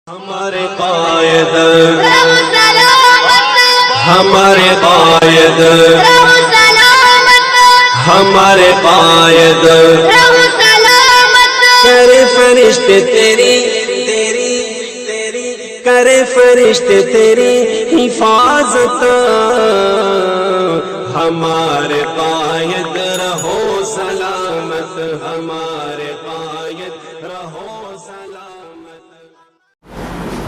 ہمارے قائد ہمارے قائد ہمارے قائد کرے فرشتے تیری کرے فرشتے تیری حفاظت ہمارے قائد رہو سلامت ہمارے قائد رہو سلامت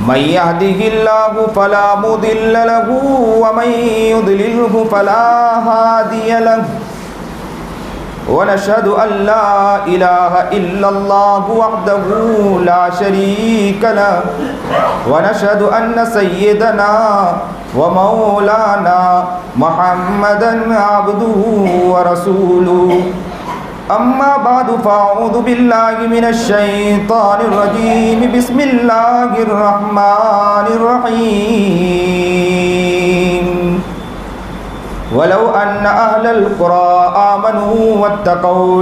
من يهده الله فلا مضل له ومن يضلله فلا هادي له ونشهد أن لا إله إلا الله وحده لا شريك له ونشهد أن سيدنا ومولانا محمدا عبده ورسوله أما بعد فأعوذ بالله من الشيطان الرجيم بسم الله الرحمن الرحيم ولو أن أهل القرى آمنوا واتقوا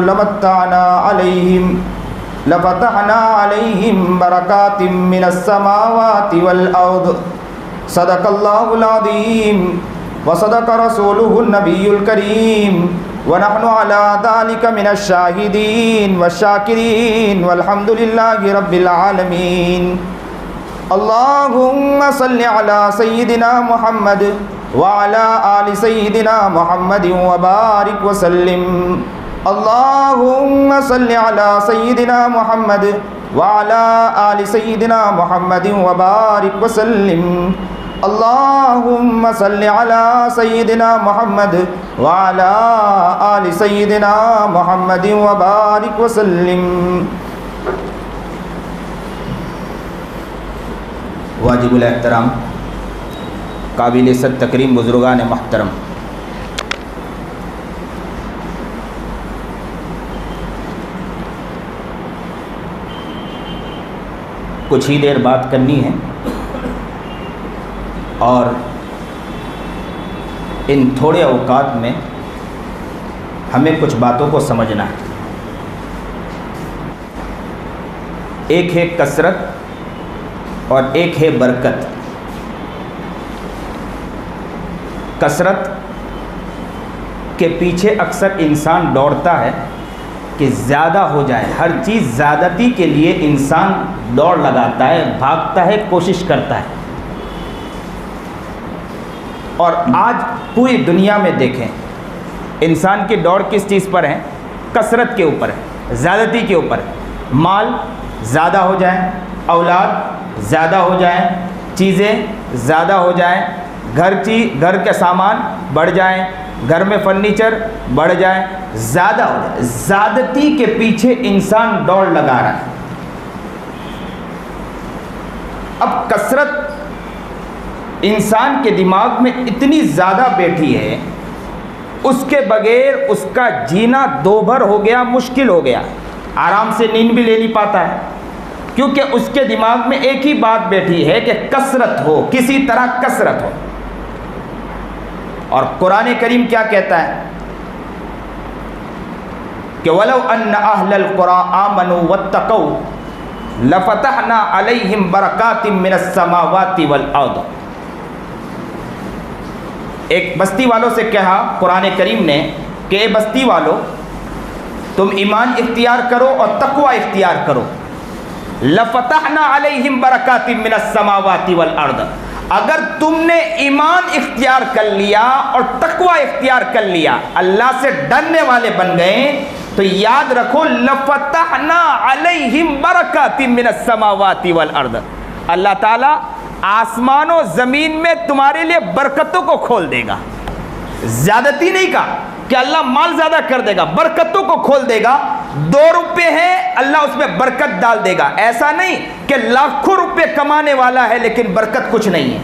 لفتحنا عليهم بركات من السماوات والأرض صدق الله العظيم وصدق رسوله النبي الكريم ونحن على ذلك من الشاهدين والشاكرين والحمد لله رب العالمين اللهم صل على سيدنا محمد وعلى آل سيدنا محمد وبارك وسلم اللهم صل على سيدنا محمد وعلى آل سيدنا محمد وبارك وسلم اللهم صل على سيدنا محمد وعلى آل سيدنا محمد وبارك وسلم واجب الاحترام قابل عزت تکریم بزرگان محترم، کچھ ہی دیر بات کرنی ہے اور ان تھوڑے اوقات میں ہمیں کچھ باتوں کو سمجھنا ہے۔ ایک ہے کثرت اور ایک ہے برکت۔ کثرت کے پیچھے اکثر انسان دوڑتا ہے کہ زیادہ ہو جائے، ہر چیز زیادتی کے لیے انسان دوڑ لگاتا ہے، بھاگتا ہے، کوشش کرتا ہے۔ اور آج پوری دنیا میں دیکھیں انسان کی دوڑ کس چیز پر ہے؟ کثرت کے اوپر ہے، زیادتی کے اوپر ہے۔ مال زیادہ ہو جائیں، اولاد زیادہ ہو جائیں، چیزیں زیادہ ہو جائیں، گھر کے سامان بڑھ جائیں، گھر میں فرنیچر بڑھ جائیں، زیادہ ہو جائے۔ زیادتی کے پیچھے انسان دوڑ لگا رہا ہے۔ اب کثرت انسان کے دماغ میں اتنی زیادہ بیٹھی ہے، اس کے بغیر اس کا جینا دوبھر ہو گیا، مشکل ہو گیا، آرام سے نیند بھی لے نہیں پاتا ہے، کیونکہ اس کے دماغ میں ایک ہی بات بیٹھی ہے کہ کثرت ہو، کسی طرح کثرت ہو۔ اور قرآن کریم کیا کہتا ہے کہ وَلَوْ أَنَّ أَهْلَ الْقُرَىٰ آمَنُوا وَاتَّقَوْا لَفَتَحْنَا عَلَيْهِمْ بَرَكَاتٍ مِّنَ السَّمَاوَاتِ وَالْأَرْضِ۔ ایک بستی والوں سے کہا قرآن کریم نے کہ اے بستی والو، تم ایمان اختیار کرو اور تقوی اختیار کرو۔ لَفَتَحْنَا عَلَيْهِمْ بَرَكَاتٍ مِّنَ السَّمَاوَاتِ وَالْأَرْضِ، اگر تم نے ایمان اختیار کر لیا اور تقوی اختیار کر لیا، اللہ سے ڈرنے والے بن گئے، تو یاد رکھو لَفَتَحْنَا عَلَيْهِمْ بَرَكَاتٍ مِّنَ السَّمَاوَاتِ وَالْأَرْضِ، اللہ تعالیٰ آسمان و زمین میں تمہارے لیے برکتوں کو کھول دے گا۔ زیادتی نہیں کہا کہ اللہ مال زیادہ کر دے گا، برکتوں کو کھول دے گا۔ 2 روپے ہیں اللہ اس میں برکت ڈال دے گا۔ ایسا نہیں کہ لاکھوں روپے کمانے والا ہے لیکن برکت کچھ نہیں ہے۔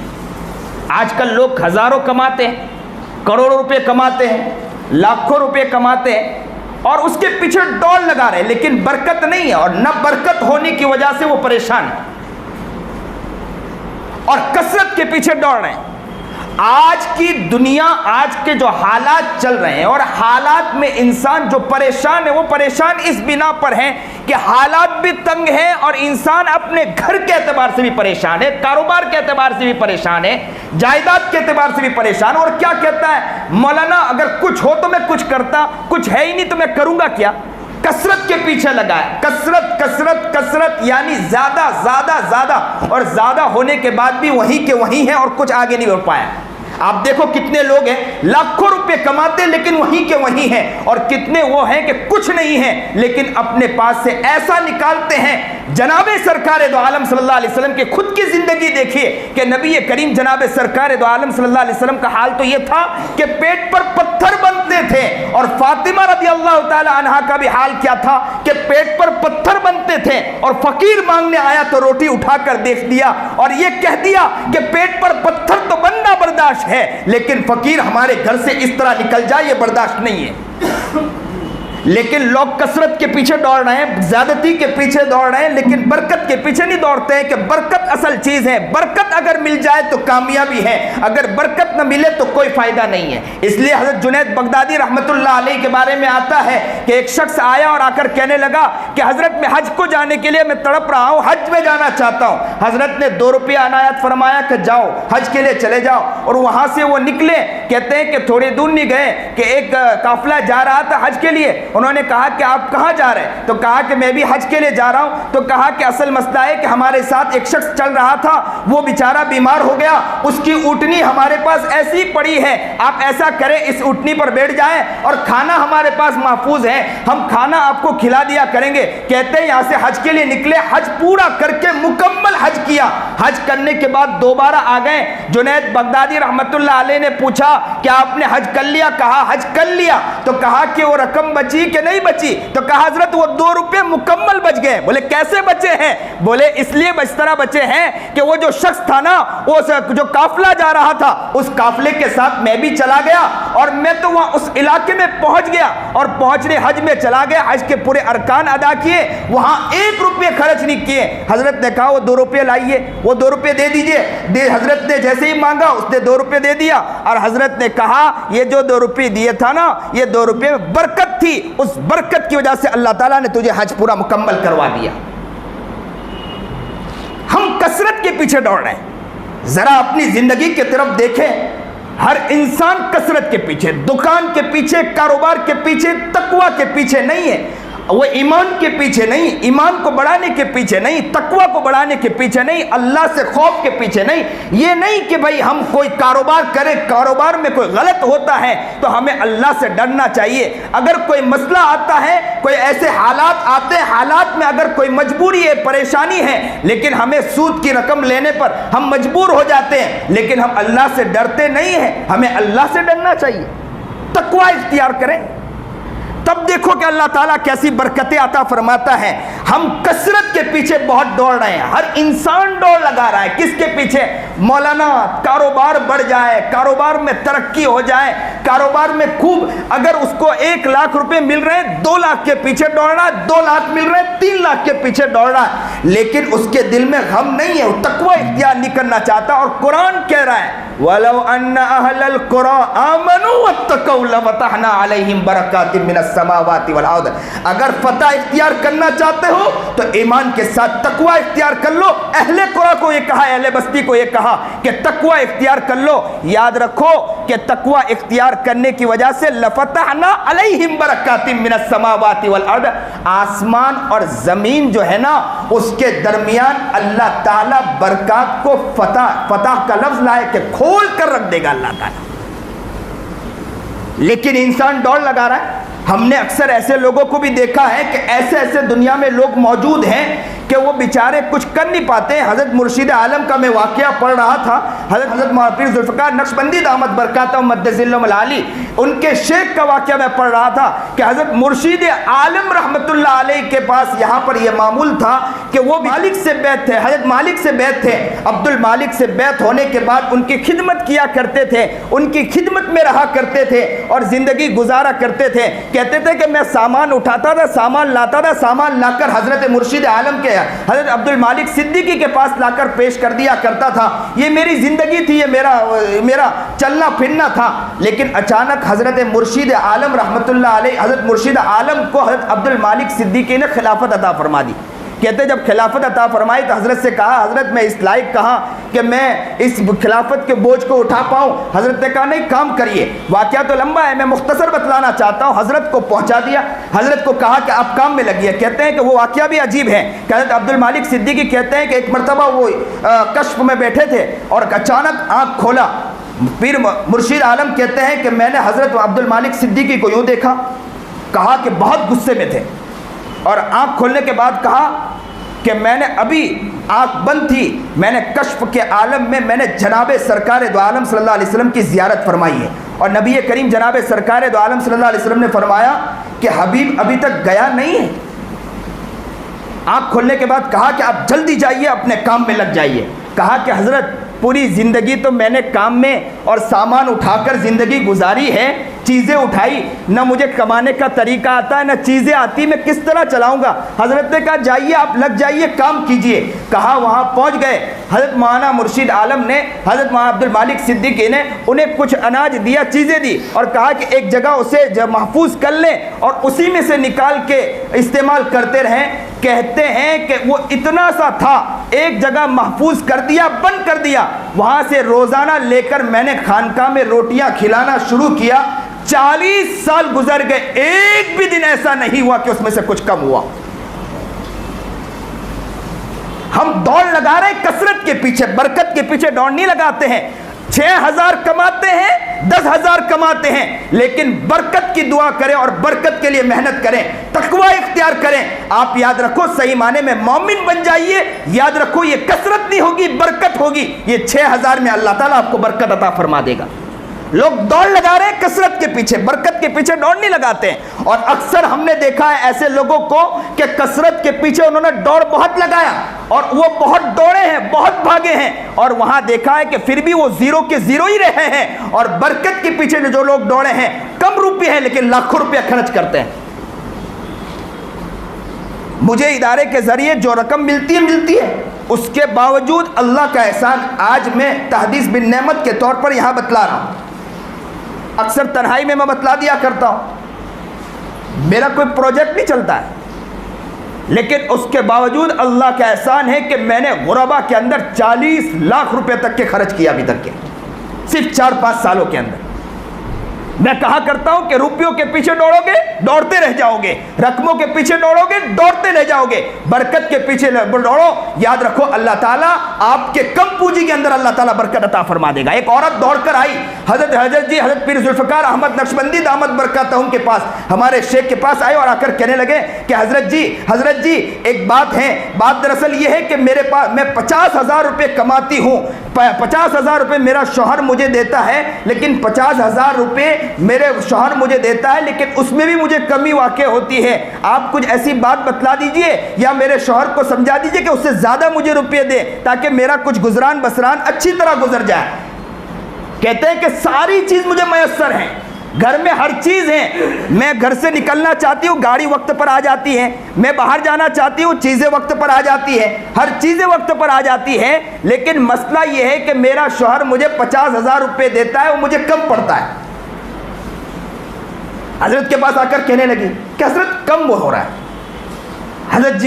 آج کل لوگ ہزاروں کماتے ہیں، کروڑوں روپے کماتے ہیں، لاکھوں روپے کماتے ہیں اور اس کے پیچھے دوڑ لگا رہے ہیں، لیکن برکت نہیں ہے، اور نہ برکت ہونے کی وجہ سے وہ پریشان ہے اور کثرت کے پیچھے دوڑ رہے ہیں۔ آج کی دنیا، آج کے جو حالات چل رہے ہیں اور حالات میں انسان جو پریشان ہے وہ پریشان اس بنا پر ہیں کہ حالات بھی تنگ ہیں اور انسان اپنے گھر کے اعتبار سے بھی پریشان ہے، کاروبار کے اعتبار سے بھی پریشان ہے، جائیداد کے اعتبار سے بھی پریشان ہے، اور کیا کہتا ہے مولانا اگر کچھ ہو تو میں کچھ کرتا، کچھ ہے ہی نہیں تو میں کروں گا کیا؟ کثرت کے پیچھے لگا ہے، کثرت کثرت کثرت، یعنی زیادہ زیادہ زیادہ، اور زیادہ ہونے کے بعد بھی وہیں کے وہیں ہیں اور کچھ آگے نہیں بڑھ پایا۔ آپ دیکھو کتنے لوگ ہیں لاکھوں روپے کماتے لیکن وہیں کے وہیں ہیں، اور کتنے وہ ہیں کہ کچھ نہیں ہیں لیکن اپنے پاس سے ایسا نکالتے ہیں۔ جناب سرکار دو عالم صلی اللہ علیہ وسلم کی خود کی زندگی دیکھیے کہ نبی کریم جناب سرکار دو عالم صلی اللہ علیہ وسلم کا حال تو یہ تھا کہ پیٹ پر پتھر بنتے تھے، اور فاطمہ رضی اللہ تعالی عنہا کا بھی حال کیا تھا کہ پیٹ پر پتھر بنتے تھے، اور فقیر مانگنے آیا تو روٹی اٹھا کر دیکھ دیا اور یہ کہہ دیا کہ پیٹ پر پتھر تو بننا برداشت ہے لیکن فقیر ہمارے گھر سے اس طرح نکل جائے یہ برداشت نہیں ہے۔ لیکن لوگ کثرت کے پیچھے دوڑ رہے ہیں، زیادتی کے پیچھے دوڑ رہے ہیں، لیکن برکت کے پیچھے نہیں دوڑتے ہیں کہ برکت اصل چیز ہے۔ برکت اگر مل جائے تو کامیابی ہے، اگر برکت نہ ملے تو کوئی فائدہ نہیں ہے۔ اس لیے حضرت جنید بغدادی رحمت اللہ علیہ کے بارے میں آتا ہے کہ ایک شخص آیا اور آ کر کہنے لگا کہ حضرت میں حج کو جانے کے لیے میں تڑپ رہا ہوں، حج میں جانا چاہتا ہوں۔ حضرت نے 2 روپیہ عنایت فرمایا کہ جاؤ حج کے لیے چلے جاؤ، اور وہاں سے وہ نکلے۔ کہتے ہیں کہ تھوڑی دور نہیں گئے کہ ایک قافلہ جا رہا تھا حج کے لیے، انہوں نے کہا کہ آپ کہاں جا رہے ہیں؟ تو کہا کہ میں بھی حج کے لیے جا رہا ہوں۔ تو کہا کہ اصل مسئلہ ہے کہ ہمارے ساتھ ایک شخص چل رہا تھا، وہ بیچارہ بیمار ہو گیا، اس کی اونٹنی ہمارے پاس ایسی پڑی ہے، آپ ایسا کریں اس اونٹنی پر بیٹھ جائیں اور کھانا ہمارے پاس محفوظ ہے، ہم کھانا آپ کو کھلا دیا کریں گے۔ کہتے ہیں یہاں سے حج کے لیے نکلے، حج پورا کر کے مکمل حج کیا۔ حج کرنے کے بعد دوبارہ آ گئے۔ جنید بغدادی رحمت اللہ علیہ نے پوچھا کہ آپ نے حج کر لیا؟ کہا حج کر لیا۔ تو کہا کہ وہ رقم بچی کہ نہیں بچی؟ تو کہا حضرت وہ 2 روپے مکمل بچ گئے۔ بولے کیسے بچے ہیں؟ بولے اس لیے اس طرح بچے ہیں کہ وہ جو شخص تھا نا، وہ جو قافلہ جا رہا تھا، اس قافلے کے ساتھ میں بھی چلا گیا، اور میں تو وہاں اس علاقے میں پہنچ گیا، اور پہنچنے حج میں چلا گیا، حج کے پورے ارکان ادا کیے، وہاں 1 روپے خرچ نہیں کیے۔ حضرت نے کہا وہ 2 روپے لائیے، وہ 2 روپے دے دیجئے۔ حضرت نے جیسے ہی مانگا اس نے 2 روپے دے دیا، اور حضرت نے کہا یہ جو 2 روپے دیے تھا نا، یہ 2 روپے میں برکت تھی، اس برکت کی وجہ سے اللہ تعالیٰ نے تجھے حج پورا مکمل کروا دیا۔ ہم کثرت کے پیچھے دوڑ رہے ہیں، ذرا اپنی زندگی کی طرف دیکھیں۔ ہر انسان کثرت کے پیچھے، دکان کے پیچھے، کاروبار کے پیچھے، تقوی کے پیچھے نہیں ہے، وہ ایمان کے پیچھے نہیں، ایمان کو بڑھانے کے پیچھے نہیں، تقوی کو بڑھانے کے پیچھے نہیں، اللہ سے خوف کے پیچھے نہیں۔ یہ نہیں کہ بھائی ہم کوئی کاروبار کریں، کاروبار میں کوئی غلط ہوتا ہے تو ہمیں اللہ سے ڈرنا چاہیے۔ اگر کوئی مسئلہ آتا ہے، کوئی ایسے حالات آتے ہیں، حالات میں اگر کوئی مجبوری ہے، پریشانی ہے، لیکن ہمیں سود کی رقم لینے پر ہم مجبور ہو جاتے ہیں، لیکن ہم اللہ سے ڈرتے نہیں ہیں۔ ہمیں اللہ سے ڈرنا چاہیے، تقوی اختیار کریں، تب دیکھو کہ اللہ تعالیٰ کیسی برکتیں عطا فرماتا ہے۔ ہم کثرت کے پیچھے بہت دوڑ رہے ہیں، ہر انسان دوڑ لگا رہا ہے، کس کے پیچھے؟ مولانا کاروبار بڑھ جائے، کاروبار میں ترقی ہو جائے، کاروبار میں خوب، اگر اس کو 1 لاکھ روپے مل رہے ہیں 2 لاکھ کے پیچھے دوڑ رہا ہے، 2 لاکھ مل رہے ہیں 3 لاکھ کے پیچھے دوڑ رہا ہے، لیکن اس کے دل میں غم نہیں ہے، وہ تقوی اختیار نہیں کرنا چاہتا۔ اور قرآن کہہ رہا ہے وَلَوْ أَنَّ أَهْلَ الْقُرَىٰ آمَنُوا وَاتَّقَوْا لَفَتَحْنَا عَلَيْهِمْ بَرَكَاتٍ مِّنَ السَّمَاوَاتِ وَالْأَرْضِ۔ اگر فتح اختیار کرنا چاہتے ہو تو ایمان کے ساتھ تقوی اختیار کر لو۔ اہل قرآن کو یہ کہا، اہل بستی کو یہ کہا کہ تقوی اختیار کر لو۔ یاد رکھو کہ تقوی اختیار کرنے کی وجہ سے لَفَتَحْنَا عَلَيْهِمْ بَرَكَاتٍ مِّنَ السَّمَاوَاتِ وَالْأَرْضِ، آسمان اور زمین جو ہے نا اس کے درمیان اللہ تعالیٰ برکات کو فتح کا لفظ لائے کہ کھول کر رکھ دے گا اللہ تعالیٰ۔ لیکن انسان دوڑ لگا رہا ہے۔ ہم نے اکثر ایسے لوگوں کو بھی دیکھا ہے کہ ایسے ایسے دنیا میں لوگ موجود ہیں کہ وہ بیچارے کچھ کر نہیں پاتے۔ حضرت مرشد عالم کا میں واقعہ پڑھ رہا تھا، حضرت پیر ذوالفقار نقشبندی دامت برکاتہم مد ظلہم العالی، ان کے شیخ کا واقعہ میں پڑھ رہا تھا کہ حضرت مرشد عالم رحمت اللہ علیہ کے پاس یہاں پر یہ معمول تھا کہ وہ مالک سے بیعت تھے، حضرت مالک سے بیعت تھے، عبد المالک سے بیعت ہونے کے بعد ان کی خدمت کیا کرتے تھے، ان کی خدمت میں رہا کرتے تھے اور زندگی گزارا کرتے تھے۔ کہتے تھے کہ میں سامان اٹھاتا تھا، سامان لاتا تھا، سامان لا کر حضرت مرشد عالم کے حضرت عبد المالک صدیقی کے پاس لا کر پیش کر دیا کرتا تھا. یہ میری زندگی تھی, یہ میرا چلنا پھرنا تھا. لیکن اچانک حضرت مرشد عالم رحمۃ اللہ علیہ, حضرت مرشد عالم کو حضرت عبد المالک صدیقی نے خلافت عطا فرما دی. کہتے جب خلافت عطا فرمائی تو حضرت سے کہا, حضرت میں اس لائق کہاں کہ میں اس خلافت کے بوجھ کو اٹھا پاؤں. حضرت نے کہا نہیں, کام کریے. واقعہ تو لمبا ہے, میں مختصر بتلانا چاہتا ہوں. حضرت کو پہنچا دیا, حضرت کو کہا کہ آپ کام میں لگیے. کہتے ہیں کہ وہ واقعہ بھی عجیب ہے کہ حضرت عبد المالک صدیقی کہتے ہیں کہ ایک مرتبہ وہ کشف میں بیٹھے تھے اور اچانک آنکھ کھولا. پھر مرشد عالم کہتے ہیں کہ میں نے حضرت عبد المالک صدیقی کو یوں دیکھا, کہا کہ بہت غصے میں تھے, اور آنکھ کھولنے کے بعد کہا کہ میں نے ابھی آنکھ بند تھی, میں نے کشف کے عالم میں نے جناب سرکار دو عالم صلی اللہ علیہ وسلم کی زیارت فرمائی ہے. اور نبی کریم جناب سرکار دو عالم صلی اللہ علیہ وسلم نے فرمایا کہ حبیب ابھی تک گیا نہیں ہے. آنکھ کھولنے کے بعد کہا کہ آپ جلدی جائیے, اپنے کام میں لگ جائیے. کہا کہ حضرت پوری زندگی تو میں نے کام میں اور سامان اٹھا کر زندگی گزاری ہے, چیزیں اٹھائی, نہ مجھے کمانے کا طریقہ آتا ہے, نہ چیزیں آتی, میں کس طرح چلاؤں گا. حضرت نے کہا جائیے, آپ لگ جائیے, کام کیجئے. کہا وہاں پہنچ گئے. حضرت مولانا مرشد عالم نے, حضرت مولانا عبد المالک صدیقی نے انہیں کچھ اناج دیا, چیزیں دی, اور کہا کہ ایک جگہ اسے محفوظ کر لیں اور اسی میں سے نکال کے استعمال کرتے رہیں. کہتے ہیں کہ وہ اتنا سا تھا, ایک جگہ محفوظ کر دیا, بند کر دیا. وہاں سے روزانہ لے کر میں نے خانقاہ میں روٹیاں کھلانا شروع کیا. 40 سال گزر گئے, ایک بھی دن ایسا نہیں ہوا کہ اس میں سے کچھ کم ہوا. ہم دوڑ لگا رہے ہیں کثرت کے پیچھے, برکت کے پیچھے دوڑ نہیں لگاتے ہیں. 6,000 کماتے ہیں, 10,000 کماتے ہیں, لیکن برکت کی دعا کریں اور برکت کے لیے محنت کریں, تقوی اختیار کریں. آپ یاد رکھو, صحیح معنی میں مومن بن جائیے. یاد رکھو یہ کثرت نہیں ہوگی, برکت ہوگی. یہ 6,000 میں اللہ تعالیٰ آپ کو برکت عطا فرما دے گا. لوگ دوڑ لگا رہے ہیں کثرت کے پیچھے, برکت کے پیچھے دوڑ نہیں لگاتے ہیں. اور اکثر ہم نے دیکھا ہے ایسے لوگوں کو کہ کثرت کے پیچھے انہوں نے دوڑ بہت لگایا اور وہ بہت دوڑے ہیں, بہت بھاگے ہیں, اور وہاں دیکھا ہے کہ پھر بھی وہ زیرو کے زیرو ہی رہے ہیں. اور برکت کے پیچھے جو لوگ دوڑے ہیں, کم روپے ہیں لیکن لاکھوں روپے خرچ کرتے ہیں. مجھے ادارے کے ذریعے جو رقم ملتی ہے, اس کے باوجود اللہ کا احسان آج میں تحدیث بن نعمت کے طور پر یہاں بتلا رہا ہوں. اکثر تنہائی میں بتلا دیا کرتا ہوں, میرا کوئی پروجیکٹ نہیں چلتا ہے, لیکن اس کے باوجود اللہ کا احسان ہے کہ میں نے غربا کے اندر 40 لاکھ روپے تک کے خرچ کیا ابھی تک کے, صرف 4-5 سالوں کے اندر. میں کہا کرتا ہوں کہ روپیوں کے پیچھے دوڑو گے, دوڑتے رہ جاؤ گے, رقموں کے پیچھے دوڑو گے, دوڑتے رہ جاؤ گے, برکت کے پیچھے دوڑو. یاد رکھو اللہ تعالیٰ آپ کے کم پونجی کے اندر اللہ تعالیٰ برکت عطا فرما دے گا. ایک عورت دوڑ کر آئی حضرت پیر ذوالفقار احمد نقشبندی دامت برکاتہم کے پاس, ہمارے شیخ کے پاس آئے اور آ کر کہنے لگے کہ حضرت جی ایک بات ہے. بات دراصل یہ ہے کہ میرے پاس میں 50,000 روپے کماتی ہوں, 50,000 روپے میرا شوہر مجھے دیتا ہے, لیکن 50,000 روپے میرے شوہر مجھے دیتا ہے, لیکن اس میں بھی مجھے کمی واقع ہوتی ہے. آپ کچھ ایسی بات بتلا دیجئے یا میرے شوہر کو سمجھا دیجئے کہ اس سے زیادہ مجھے روپے دے, تاکہ میرا کچھ گزران بسران اچھی طرح گزر جائے. کہتے ہیں کہ ساری چیز مجھے میسر ہے, گھر میں ہر چیز ہے. میں گھر سے نکلنا چاہتی ہوں, گاڑی وقت پر آ جاتی ہے. میں باہر جانا چاہتی ہوں, چیزیں وقت پر آ جاتی ہے, ہر چیزیں وقت پر آ جاتی ہے. لیکن مسئلہ یہ ہے کہ میرا شوہر مجھے 50,000 روپے دیتا ہے, وہ مجھے کم پڑتا ہے. حضرت کے پاس آ کر کہنے لگی کہ حضرت کم وہ ہو رہا ہے. حضرت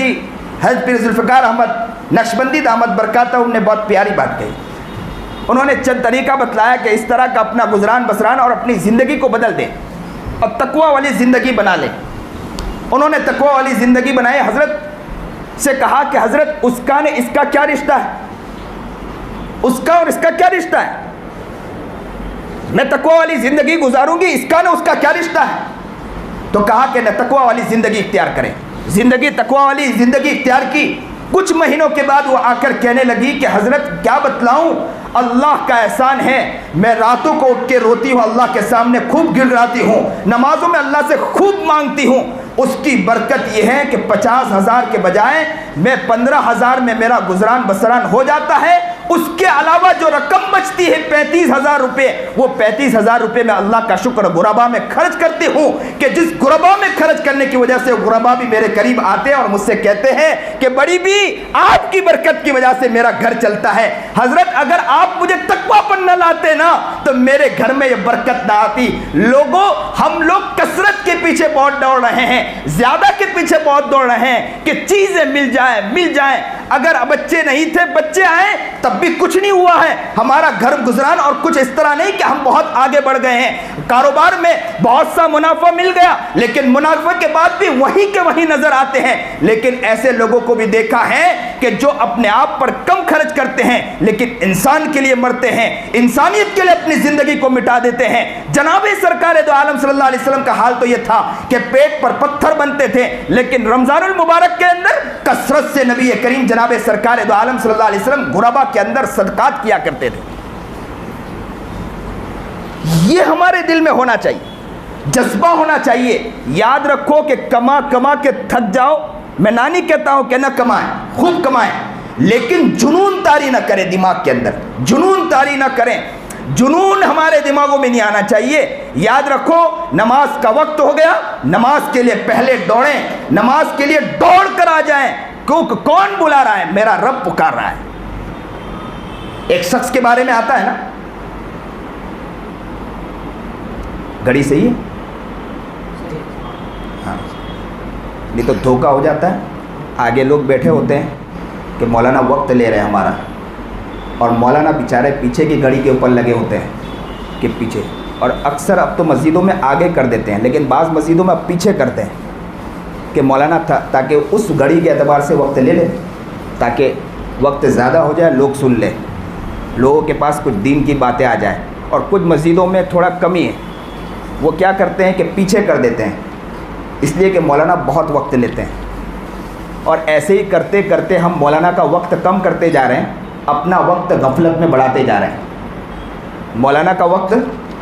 پیر ذوالفقار احمد نقشبندی دامت برکاتہم نے بہت پیاری بات کہی. انہوں نے چند طریقہ بتلایا کہ اس طرح کا اپنا گزران بسران اور اپنی زندگی کو بدل دیں اور تقوی والی زندگی بنا لیں. انہوں نے تقوی والی زندگی بنائی. حضرت سے کہا کہ حضرت اس کا نے اس کا کیا رشتہ ہے, اس کا اور اس کا کیا رشتہ ہے؟ میں تقوی والی زندگی گزاروں گی, اس کا نہ اس کا کیا رشتہ ہے؟ تو کہا کہ نہ تقوی والی زندگی اختیار کریں. تقوی والی زندگی اختیار کی. کچھ مہینوں کے بعد وہ آ کر کہنے لگی کہ حضرت کیا بتلاؤں, اللہ کا احسان ہے, میں راتوں کو اٹھ کے روتی ہوں, اللہ کے سامنے خوب گڑگڑاتی ہوں, نمازوں میں اللہ سے خوب مانگتی ہوں. اس کی برکت یہ ہے کہ 50,000 کے بجائے میں 15,000 میں میرا گزران بسران ہو جاتا ہے, اس کے علاوہ جو رقم بچتی ہے 35,000 روپے، وہ 35,000 روپے میں اللہ کا شکر غربا میں خرچ کرتی ہوں کہ جس غربا میں خرچ کرنے کی وجہ سے غربا بھی میرے قریب آتے ہیں اور مجھ سے کہتے ہیں کہ بڑی بھی آپ کی برکت کی وجہ سے میرا گھر چلتا ہے۔ حضرت اگر آپ مجھے تقویٰ پر نہ لاتے نا تو میرے گھر میں یہ برکت نہ آتی۔ لوگوں، ہم لوگ کثرت کے پیچھے بہت دوڑ رہے ہیں، زیادہ کے پیچھے بہت دوڑ رہے ہیں کہ چیزیں مل جائیں۔ اگر بچے نہیں تھے، بچے آئے تب بھی کچھ نہیں ہوا ہے، ہمارا گھر گزران اور کچھ اس طرح نہیں کہ ہم بہت آگے بڑھ گئے ہیں۔ کاروبار میں بہت سا منافع مل گیا، لیکن منافع کے بعد بھی وہی کے وہی نظر آتے ہیں۔ لیکن ایسے لوگوں کو بھی دیکھا ہے کہ جو اپنے آپ پر کم خرچ کرتے ہیں لیکن انسان کے لیے مرتے ہیں، انسانیت کے لیے اپنی زندگی کو مٹا دیتے ہیں۔ جناب سرکار دو عالم صلی اللہ علیہ وسلم کا حال تو یہ تھا کہ پیٹ پر پتھر بنتے تھے، لیکن رمضان المبارک کے اندر کثرت سے نبی کریم جناب سرکار دو عالم صلی اللہ علیہ وسلم غربا کے اندر صدقات کیا کرتے تھے۔ یہ ہمارے دل میں ہونا چاہیے، جذبہ ہونا چاہیے۔ یاد رکھو کہ کما کے تھک جاؤ، میں نہیں کہتا ہوں کہ نہ کمائیں، خوب کمائیں، لیکن جنون طاری نہ کریں دماغ کے اندر، جنون طاری نہ کریں۔ جنون ہمارے دماغوں میں نہیں آنا چاہیے۔ یاد رکھو نماز کا وقت ہو گیا، نماز کے لیے پہلے دوڑیں، نماز کے لیے دوڑ کر آ جائیں، کیونکہ کون بلا رہا ہے؟ میرا رب پکار رہا ہے۔ ایک شخص کے بارے میں آتا ہے نا، گھڑی صحیح ہے؟ ہاں، نہیں تو دھوکہ ہو جاتا ہے۔ آگے لوگ بیٹھے ہوتے ہیں کہ مولانا وقت لے رہے ہیں ہمارا، اور مولانا بیچارے پیچھے کی گھڑی کے اوپر لگے ہوتے ہیں کہ پیچھے، اور اکثر اب تو مسجدوں میں آگے کر دیتے ہیں، لیکن بعض مسجدوں میں اب پیچھے کرتے ہیں کہ مولانا تاکہ اس گھڑی کے اعتبار سے وقت لے لے، تاکہ وقت زیادہ ہو جائے، لوگ سن لیں، لوگوں کے پاس کچھ دین کی باتیں آ جائیں۔ اور کچھ مسجدوں میں تھوڑا کمی ہے، وہ کیا کرتے ہیں کہ پیچھے کر دیتے ہیں، اس لیے کہ مولانا بہت وقت لیتے ہیں، اور ایسے ہی کرتے کرتے ہم مولانا کا وقت کم کرتے جا رہے ہیں، اپنا وقت غفلت میں بڑھاتے جا رہے ہیں۔ مولانا کا وقت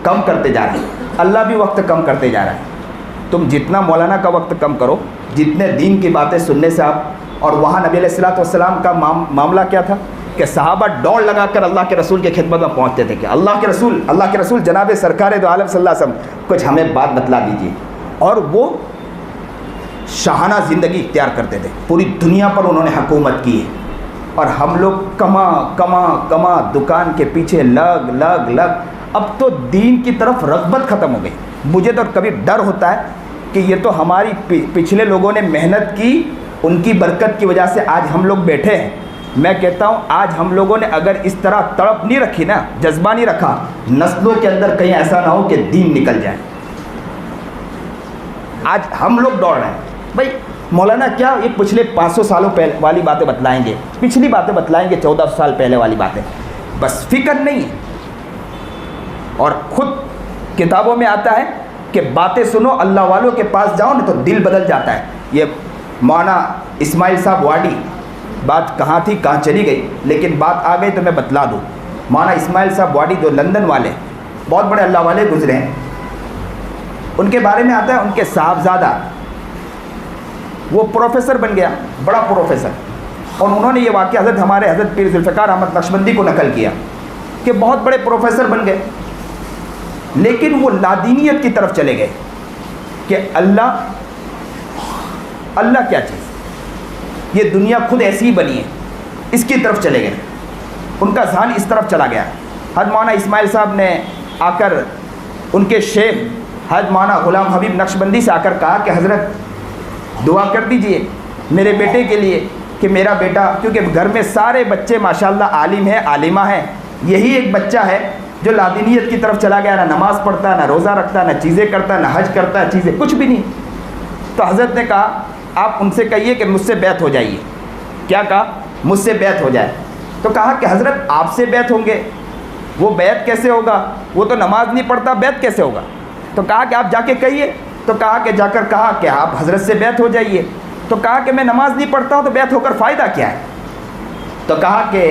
کم کرتے جا رہے ہیں، اللہ بھی وقت کم کرتے جا رہا ہے۔ تم جتنا مولانا کا وقت کم کرو، جتنے دین کی باتیں سننے سے آپ، اور وہاں نبی علیہ الصلوۃ والسلام کا معاملہ کیا تھا کہ صحابہ دوڑ لگا کر اللہ کے رسول کی خدمت میں پہنچتے تھے کہ اللہ کے رسول جناب سرکار دو عالم صلی اللہ علیہ وسلم کچھ ہمیں بات بتلا دیجیے، اور وہ شاہانہ زندگی اختیار کرتے تھے، پوری دنیا پر انہوں نے حکومت کی ہے، اور ہم لوگ کما دکان کے پیچھے لگ۔ اب تو دین کی طرف رغبت ختم ہو گئی۔ مجھے تو کبھی ڈر ہوتا ہے کہ یہ تو ہماری پچھلے لوگوں نے محنت کی، ان کی برکت کی وجہ سے آج ہم لوگ بیٹھے ہیں۔ میں کہتا ہوں آج ہم لوگوں نے اگر اس طرح تڑپ نہیں رکھی نا، جذبہ نہیں رکھا، نسلوں کے اندر کہیں ایسا نہ ہو کہ دین نکل جائے۔ آج ہم لوگ دوڑ رہے ہیں، بھائی مولانا کیا یہ پچھلے 500 سالوں پہلے والی باتیں بتلائیں گے، پچھلی باتیں بتلائیں گے، 14 سال پہلے والی باتیں، بس فکر نہیں ہے۔ اور خود کتابوں میں آتا ہے کہ باتیں سنو، اللہ والوں کے پاس جاؤ نا تو دل بدل جاتا ہے۔ یہ مولانا اسماعیل صاحب واڈی، بات کہاں تھی کہاں چلی گئی، لیکن بات آ گئی تو میں بتلا دوں۔ مولانا اسماعیل صاحب واڈی جو لندن والے بہت بڑے اللہ والے گزرے ہیں، ان کے بارے میں آتا ہے ان کے صاحبزادہ وہ پروفیسر بن گیا، بڑا پروفیسر، اور انہوں نے یہ واقعہ حضرت پیر ذوالفقار احمد نقشبندی کو نقل کیا کہ بہت بڑے پروفیسر بن گئے، لیکن وہ لادینیت کی طرف چلے گئے کہ اللہ کیا چیز، یہ دنیا خود ایسی ہی بنی ہے، اس کی طرف چلے گئے، ان کا ذہن اس طرف چلا گیا۔ حضرت مولانا اسماعیل صاحب نے آ کر ان کے شیخ حضرت مولانا غلام حبیب نقشبندی سے آ کر کہا کہ حضرت دعا کر دیجئے میرے بیٹے کے لیے کہ میرا بیٹا، کیونکہ گھر میں سارے بچے ماشاءاللہ عالم ہیں، عالمہ ہیں، یہی ایک بچہ ہے جو لادینیت کی طرف چلا گیا، نہ نماز پڑھتا ہے، نہ روزہ رکھتا ہے، نہ چیزیں کرتا ہے، نہ حج کرتا ہے، چیزیں کچھ بھی نہیں۔ تو حضرت نے کہا آپ ان سے کہیے کہ مجھ سے بیعت ہو جائیے۔ کیا کہا؟ مجھ سے بیعت ہو جائے۔ تو کہا کہ حضرت آپ سے بیعت ہوں گے، وہ بیعت کیسے ہوگا، وہ تو نماز نہیں پڑھتا، بیعت کیسے ہوگا؟ تو کہا کہ آپ جا کے کہیے۔ تو کہا کہ جا کر کہا کہ آپ حضرت سے بیعت ہو جائیے۔ تو کہا کہ میں نماز نہیں پڑھتا ہوں تو بیعت ہو کر فائدہ کیا ہے؟ تو کہا کہ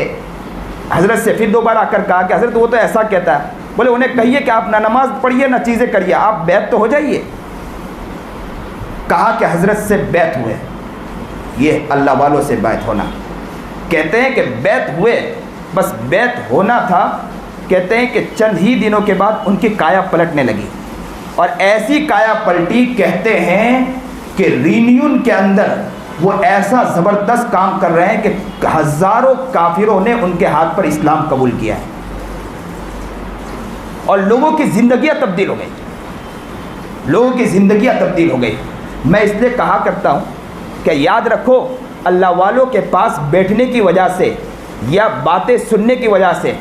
حضرت سے پھر دوبارہ آ کر کہا کہ حضرت وہ تو ایسا کہتا ہے، بولے انہیں کہیے کہ آپ نہ نماز پڑھیے نہ چیزیں کریے، آپ بیعت تو ہو جائیے۔ کہا کہ حضرت سے بیعت ہوئے، یہ اللہ والوں سے بیعت ہونا۔ کہتے ہیں کہ بیعت ہوئے بس بیعت ہونا تھا. کہتے ہیں کہ چند ہی دنوں کے بعد ان کی کایا پلٹنے لگی, اور ایسی کایا پلٹی کہتے ہیں کہ رینیون کے اندر وہ ایسا زبردست کام کر رہے ہیں کہ ہزاروں کافروں نے ان کے ہاتھ پر اسلام قبول کیا ہے, اور لوگوں کی زندگیاں تبدیل ہو گئی, لوگوں کی زندگیاں تبدیل ہو گئی. میں اس لیے کہا کرتا ہوں کہ یاد رکھو, اللہ والوں کے پاس بیٹھنے کی وجہ سے یا باتیں سننے کی وجہ سے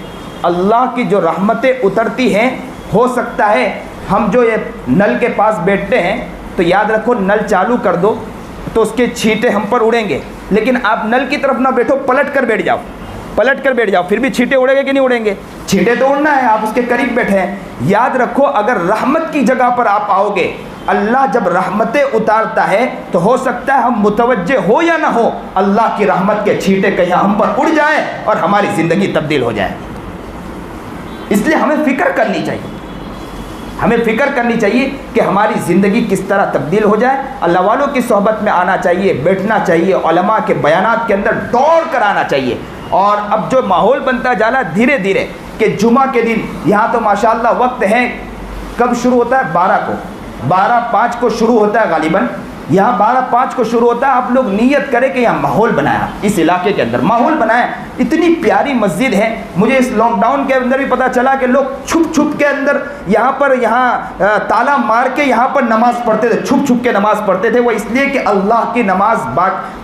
اللہ کی جو رحمتیں اترتی ہیں, ہو سکتا ہے ہم جو یہ نل کے پاس بیٹھتے ہیں تو یاد رکھو نل چالو کر دو تو اس کے چھینٹے ہم پر اڑیں گے, لیکن آپ نل کی طرف نہ بیٹھو, پلٹ کر بیٹھ جاؤ, پلٹ کر بیٹھ جاؤ, پھر بھی چھینٹے اڑیں گے کہ نہیں اڑیں گے؟ چھینٹے تو اڑنا ہے, آپ اس کے قریب بیٹھے ہیں. یاد رکھو اگر رحمت کی جگہ پر آپ آؤ گے, اللہ جب رحمتیں اتارتا ہے تو ہو سکتا ہے ہم متوجہ ہو یا نہ ہو, اللہ کی رحمت کے چھینٹے کہیں ہم پر اڑ جائیں اور ہماری زندگی تبدیل ہو جائے. اس لیے ہمیں فکر کرنی چاہیے, ہمیں فکر کرنی چاہیے کہ ہماری زندگی کس طرح تبدیل ہو جائے. اللہ والوں کی صحبت میں آنا چاہیے, بیٹھنا چاہیے, علماء کے بیانات کے اندر دوڑ کر آنا چاہیے. اور اب جو ماحول بنتا جا رہا ہے دھیرے دھیرے کہ جمعہ کے دن یہاں تو ماشاءاللہ وقت ہے, کب شروع ہوتا ہے؟ 12 کو, 12:05 کو شروع ہوتا ہے غالباً, یہاں 12:05 کو شروع ہوتا ہے. آپ لوگ نیت کریں کہ یہاں ماحول بنایا, اس علاقے کے اندر ماحول بنایا. اتنی پیاری مسجد ہے. مجھے اس لاک ڈاؤن کے اندر بھی پتہ چلا کہ لوگ چھپ چھپ کے اندر یہاں تالا مار کے یہاں پر نماز پڑھتے تھے, چھپ چھپ کے نماز پڑھتے تھے. وہ اس لیے کہ اللہ کی نماز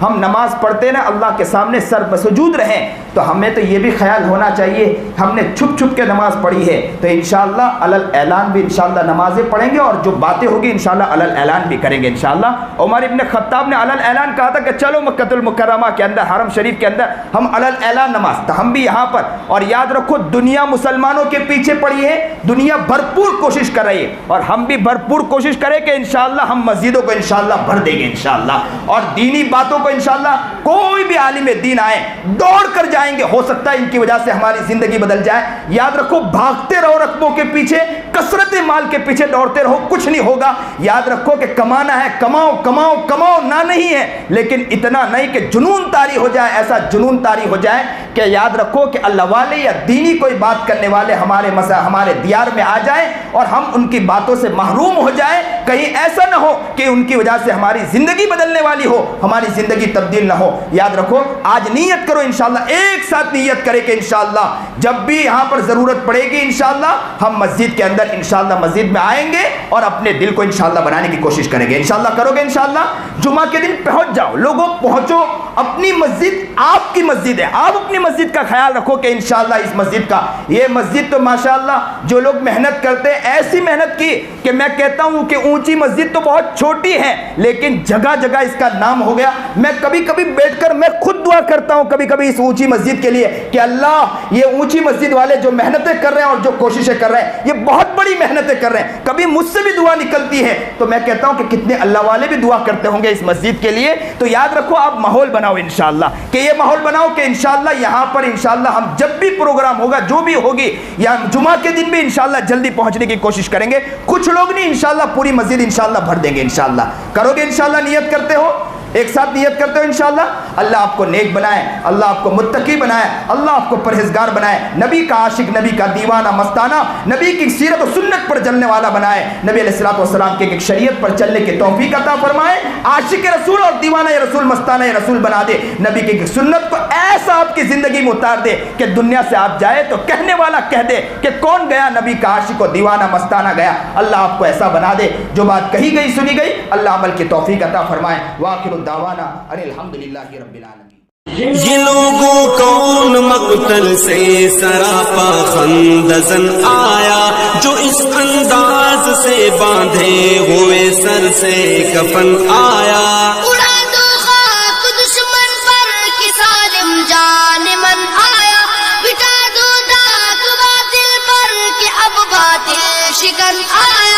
ہم نماز پڑھتے نا اللہ کے سامنے سر بسجود رہیں, تو ہمیں تو یہ بھی خیال ہونا چاہیے ہم نے چھپ چھپ کے نماز پڑھی ہے تو انشاءاللہ علل اعلان بھی انشاءاللہ نمازیں پڑھیں گے, اور جو باتیں ہوگی انشاءاللہ علل اعلان بھی کریں گے انشاءاللہ. عمر ابن خطاب نے علل اعلان کہا تھا کہ چلو مکۃ المکرمہ کے اندر, حرم شریف کے اندر ہم علل اعلان نماز, تو ہم بھی یہاں پر. اور یاد رکھو دنیا مسلمانوں کے پیچھے پڑی ہے, دنیا بھرپور کوشش کر رہی ہے, اور ہم بھی بھرپور کوشش کریں کہ انشاءاللہ ہم مسجدوں کو انشاءاللہ بھر دیں گے انشاءاللہ, اور دینی باتوں کو انشاءاللہ کوئی بھی عالم دین آئے دوڑ کر جائیں گے. ہو سکتا ہے ان کی وجہ سے ہماری زندگی بدل جائے. یاد رکھو بھاگتے رہو رقبوں کے پیچھے, کثرت مال کے پیچھے دوڑتے رہو, کچھ نہیں ہوگا. یاد رکھو کہ کمانا ہے, کماؤ کماؤ کماؤ, نہ نہیں ہے, لیکن اتنا نہیں کہ جنون طاری ہو جائے, ایسا جنون طاری ہو جائے کہ یاد رکھو کہ اللہ والے یا دینی کوئی بات کرنے والے ہمارے دیار میں آ جائیں اور ہم ان کی باتوں سے محروم ہو جائیں. کہیں ایسا نہ ہو کہ ان کی وجہ سے ہماری زندگی بدلنے والی ہو, ہماری زندگی تبدیل نہ ہو. یاد رکھو آج نیت کرو انشاءاللہ, ایک ساتھ نیت کرے کہ انشاءاللہ جب بھی یہاں پر ضرورت پڑے گی انشاءاللہ ہم مسجد کے اندر انشاءاللہ مسجد میں آئیں گے اور اپنے دل کو انشاءاللہ بنانے کی کوشش کریں گے. انشاءاللہ کرو گے انشاءاللہ. جمعہ کے دن پہنچ جاؤ, لوگوں پہنچو, اپنی مسجد آپ کی مسجد ہے, آپ اپنی مسجد کا خیال رکھو کہ انشاءاللہ اس مسجد کا, یہ مسجد تو ماشاءاللہ جو لوگ محنت کرتے ہیں ایسی محنت کی کہ میں کہتا ہوں کہ اونچی مسجد تو بہت چھوٹی ہے لیکن جگہ جگہ اس کا نام ہو گیا. میں کبھی کبھی بیٹھ کر میں خود دعا کرتا ہوں کبھی کبھی اس اونچی مسجد کے لیے کہ اللہ یہ اونچی مسجد والے جو محنتیں کر رہے ہیں اور جو کوششیں کر رہے ہیں یہ بہت بڑی محنتیں کر رہے ہیں. کبھی مجھ سے بھی دعا نکلتی ہے تو میں کہتا ہوں کہ کتنے اللہ والے بھی دعا کرتے ہوں گے اس مسجد کے لیے. تو یاد رکھو آپ ماحول بناؤ انشاءاللہ, کہ یہ ماحول بناؤ کہ انشاءاللہ یہاں پر انشاءاللہ ہم جب بھی پروگرام ہوگا جو بھی ہوگی یا جمعہ کے دن بھی انشاءاللہ جلدی پہنچنے کی کوشش کریں گے. کچھ لوگ نہیں انشاءاللہ پوری مسجد انشاءاللہ بھر دیں گے انشاءاللہ. کرو گے انشاءاللہ, نیت کرتے ہو, ایک ساتھ نیت کرتے ہو انشاءاللہ. اللہ آپ کو نیک بنائے, اللہ آپ کو متقی بنائے, اللہ آپ کو پرہیزگار بنائے, نبی کا عاشق, نبی کا دیوانہ مستانہ, نبی کی سیرت و سنت پر چلنے والا بنائے, نبی علیہ الصلوۃ والسلام کے ایک شریعت پر چلنے کی توفیق عطا فرمائے, عاشق رسول اور دیوانہ رسول مستانہ رسول بنا دے, نبی کی سنت کو ایسا آپ کی زندگی میں اتار دے کہ دنیا سے آپ جائے تو کہنے والا کہہ دے کہ کون گیا, نبی کا عاشق و دیوانہ مستانہ گیا. اللہ آپ کو ایسا بنا دے, جو بات کہی گئی سنی گئی اللہ عمل کی توفیق عطا فرمائے. وآخر دعوانا ان الحمدللہ رب العالمین. یہ لوگوں کون مقتل سے سراپا خندزن آیا, جو اس انداز سے باندھے ہوئے سر سے کفن آیا. اڑا دو خاک دشمن پر کہ ظالم جان من آیا, بٹا دو داغ باطل پر کہ اب باطل شکن آیا.